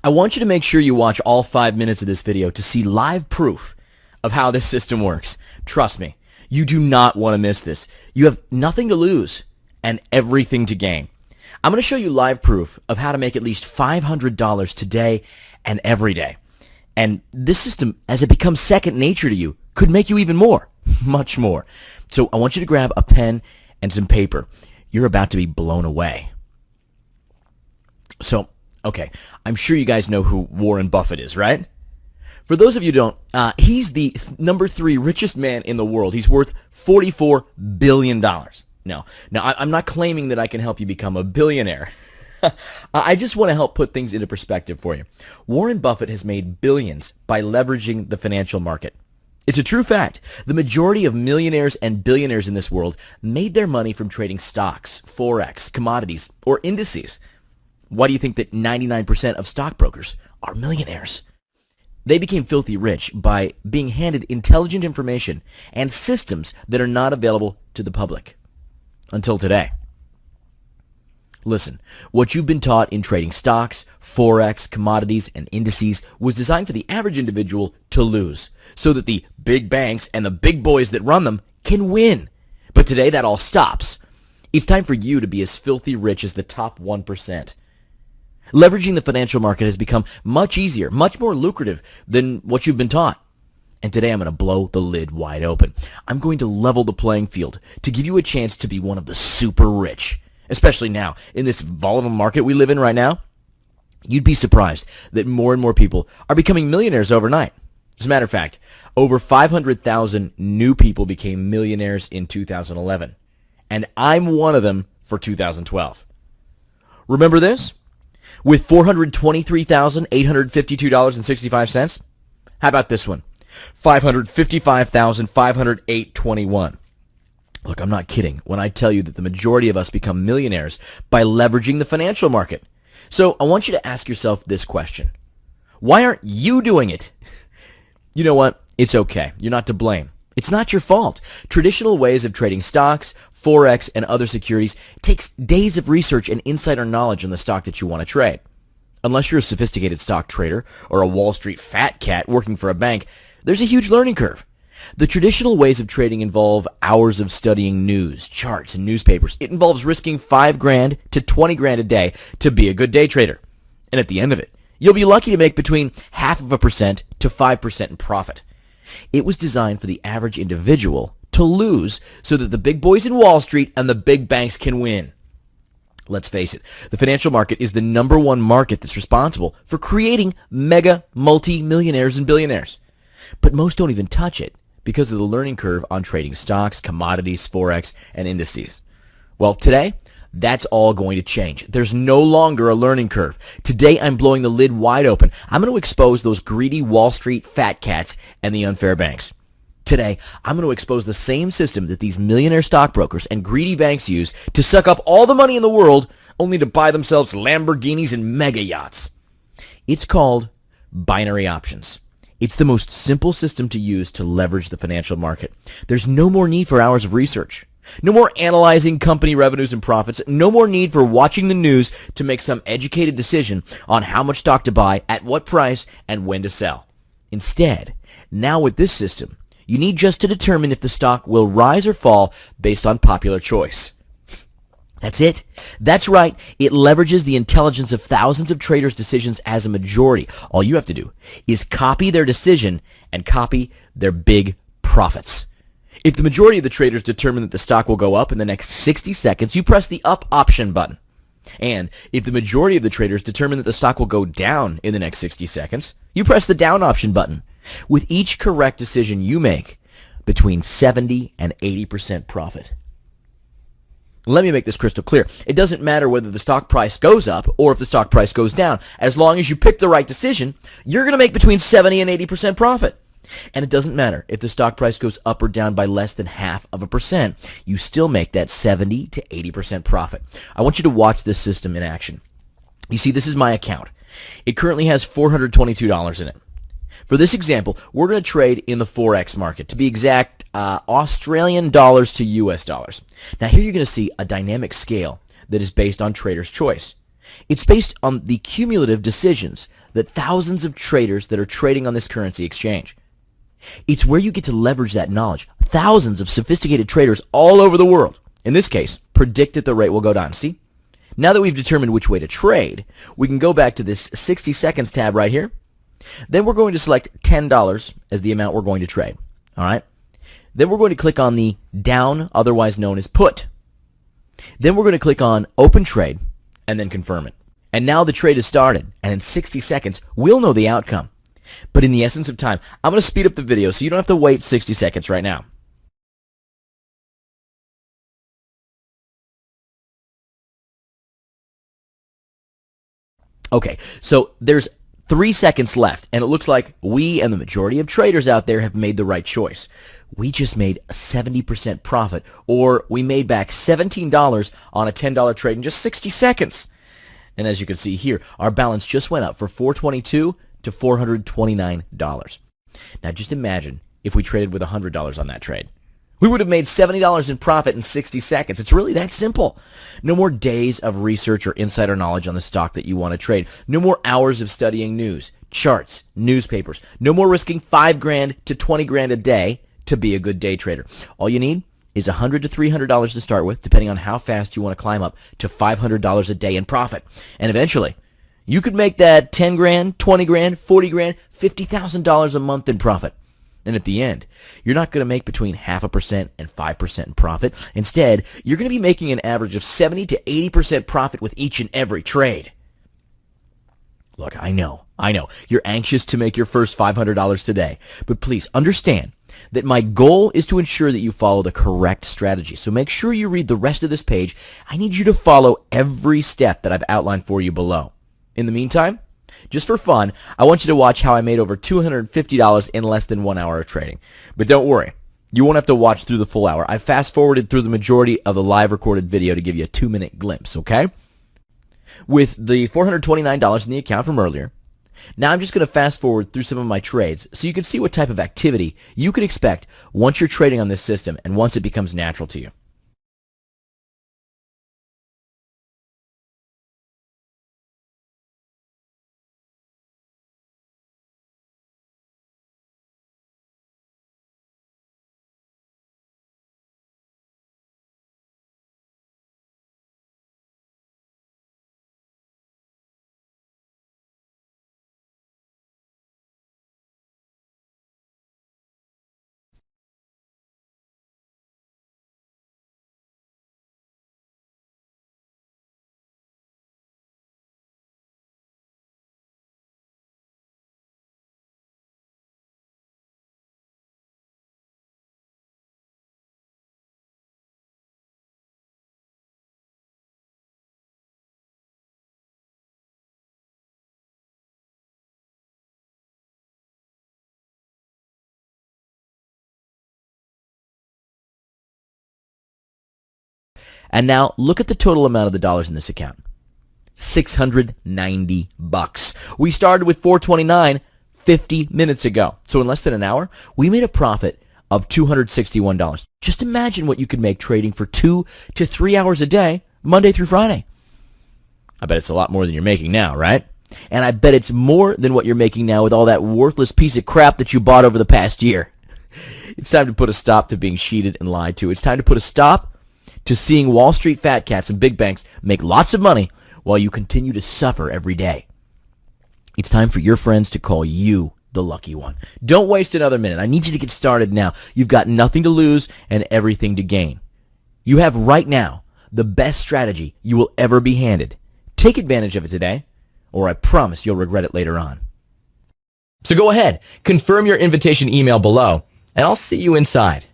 I want you to make sure you watch all 5 minutes of this video to see live proof of how this system works. Trust me, you do not want to miss this. You have nothing to lose and everything to gain. I'm going to show you live proof of how to make at least $500 today and every day. And this system, as it becomes second nature to you, could make you even more, much more. So I want you to grab a pen and some paper. You're about to be blown away. So, okay, I'm sure you guys know who Warren Buffett is, right? For those of you who don't, he's the number 3 richest man in the world. He's worth $44 billion. Now, I'm not claiming that I can help you become a billionaire. I just want to help put things into perspective for you. Warren Buffett has made billions by leveraging the financial market. It's a true fact. The majority of millionaires and billionaires in this world made their money from trading stocks, forex, commodities, or indices. Why do you think that 99% of stockbrokers are millionaires? They became filthy rich by being handed intelligent information and systems that are not available to the public. Until today. Listen, what you've been taught in trading stocks, forex, commodities, and indices was designed for the average individual to lose, so that the big banks and the big boys that run them can win. But today that all stops. It's time for you to be as filthy rich as the top 1%. Leveraging the financial market has become much easier, much more lucrative than what you've been taught. And today I'm going to blow the lid wide open. I'm going to level the playing field to give you a chance to be one of the super rich. Especially now, in this volatile market we live in right now, you'd be surprised that more and more people are becoming millionaires overnight. As a matter of fact, over 500,000 new people became millionaires in 2011. And I'm one of them for 2012. Remember this? With $423,852.65? How about this one? $555,508.21. Look, I'm not kidding when I tell you that the majority of us become millionaires by leveraging the financial market. So I want you to ask yourself this question. Why aren't you doing it? You know what? It's okay. You're not to blame. It's not your fault. Traditional ways of trading stocks, forex, and other securities takes days of research and insider knowledge on the stock that you want to trade. Unless you're a sophisticated stock trader or a Wall Street fat cat working for a bank, there's a huge learning curve. The traditional ways of trading involve hours of studying news, charts, and newspapers. It involves risking $5,000 to $20,000 a day to be a good day trader. And at the end of it, you'll be lucky to make between 0.5% to 5% in profit. It was designed for the average individual to lose so that the big boys in Wall Street and the big banks can win. Let's face it, the financial market is the number one market that's responsible for creating mega multi-millionaires and billionaires. But most don't even touch it because of the learning curve on trading stocks, commodities, forex, and indices. Well, today, that's all going to change. There's no longer a learning curve. Today, I'm blowing the lid wide open. I'm going to expose those greedy Wall Street fat cats and the unfair banks. Today, I'm going to expose the same system that these millionaire stockbrokers and greedy banks use to suck up all the money in the world only to buy themselves Lamborghinis and mega yachts. It's called binary options. It's the most simple system to use to leverage the financial market. There's no more need for hours of research. No more analyzing company revenues and profits. No more need for watching the news to make some educated decision on how much stock to buy, at what price, and when to sell. Instead, now with this system, you need just to determine if the stock will rise or fall based on popular choice. That's it. That's right. It leverages the intelligence of thousands of traders' decisions as a majority. All you have to do is copy their decision and copy their big profits. If the majority of the traders determine that the stock will go up in the next 60 seconds, you press the up option button. And if the majority of the traders determine that the stock will go down in the next 60 seconds, you press the down option button. With each correct decision you make, between 70 and 80% profit. Let me make this crystal clear. It doesn't matter whether the stock price goes up or if the stock price goes down. As long as you pick the right decision, you're going to make between 70 and 80% profit. And it doesn't matter if the stock price goes up or down by less than 0.5%. You still make that 70 to 80% profit. I want you to watch this system in action. You see, this is my account. It currently has $422 in it. For this example, we're going to trade in the Forex market. To be exact, Australian dollars to US dollars. Now here you're going to see a dynamic scale that is based on trader's choice. It's based on the cumulative decisions that thousands of traders that are trading on this currency exchange. It's where you get to leverage that knowledge. Thousands of sophisticated traders all over the world, in this case, predict that the rate will go down. See? Now that we've determined which way to trade, we can go back to this 60 seconds tab right here. Then we're going to select $10 as the amount we're going to trade. All right? Then we're going to click on the down, otherwise known as put. Then we're going to click on open trade and then confirm it. And now the trade has started, and in 60 seconds, we'll know the outcome. But in the essence of time, I'm going to speed up the video so you don't have to wait 60 seconds right now. Okay, so there's 3 seconds left, and it looks like we and the majority of traders out there have made the right choice. We just made a 70% profit, or we made back $17 on a $10 trade in just 60 seconds. And as you can see here, our balance just went up from $422 to $429. Now just imagine if we traded with $100 on that trade. We would have made $70 in profit in 60 seconds. It's really that simple. No more days of research or insider knowledge on the stock that you want to trade. No more hours of studying news, charts, newspapers. No more risking $5,000 to $20,000 a day to be a good day trader. All you need is $100 to $300 to start with, depending on how fast you want to climb up to $500 a day in profit. And eventually, you could make that $10,000, $20,000, $40,000, $50,000 a month in profit. And at the end, you're not going to make between 0.5% and 5% in profit. Instead, you're going to be making an average of 70 to 80% profit with each and every trade. Look, I know, you're anxious to make your first $500 today, but please understand that my goal is to ensure that you follow the correct strategy. So make sure you read the rest of this page. I need you to follow every step that I've outlined for you below. In the meantime, just for fun, I want you to watch how I made over $250 in less than 1 hour of trading. But don't worry, you won't have to watch through the full hour. I fast-forwarded through the majority of the live recorded video to give you a 2-minute glimpse, okay? With the $429 in the account from earlier, now I'm just going to fast-forward through some of my trades so you can see what type of activity you can expect once you're trading on this system and once it becomes natural to you. And now look at the total amount of the dollars in this account. $690. We started with $429 50 minutes ago. So in less than an hour, we made a profit of $261. Just imagine what you could make trading for 2 to 3 hours a day, Monday through Friday. I bet it's a lot more than you're making now, right? And I bet it's more than what you're making now with all that worthless piece of crap that you bought over the past year. It's time to put a stop to being cheated and lied to. It's time to put a stop to seeing Wall Street fat cats and big banks make lots of money while you continue to suffer every day. It's time for your friends to call you the lucky one. Don't waste another minute. I need you to get started now. You've got nothing to lose and everything to gain. You have right now the best strategy you will ever be handed. Take advantage of it today, or I promise you'll regret it later on. So go ahead, confirm your invitation email below, and I'll see you inside.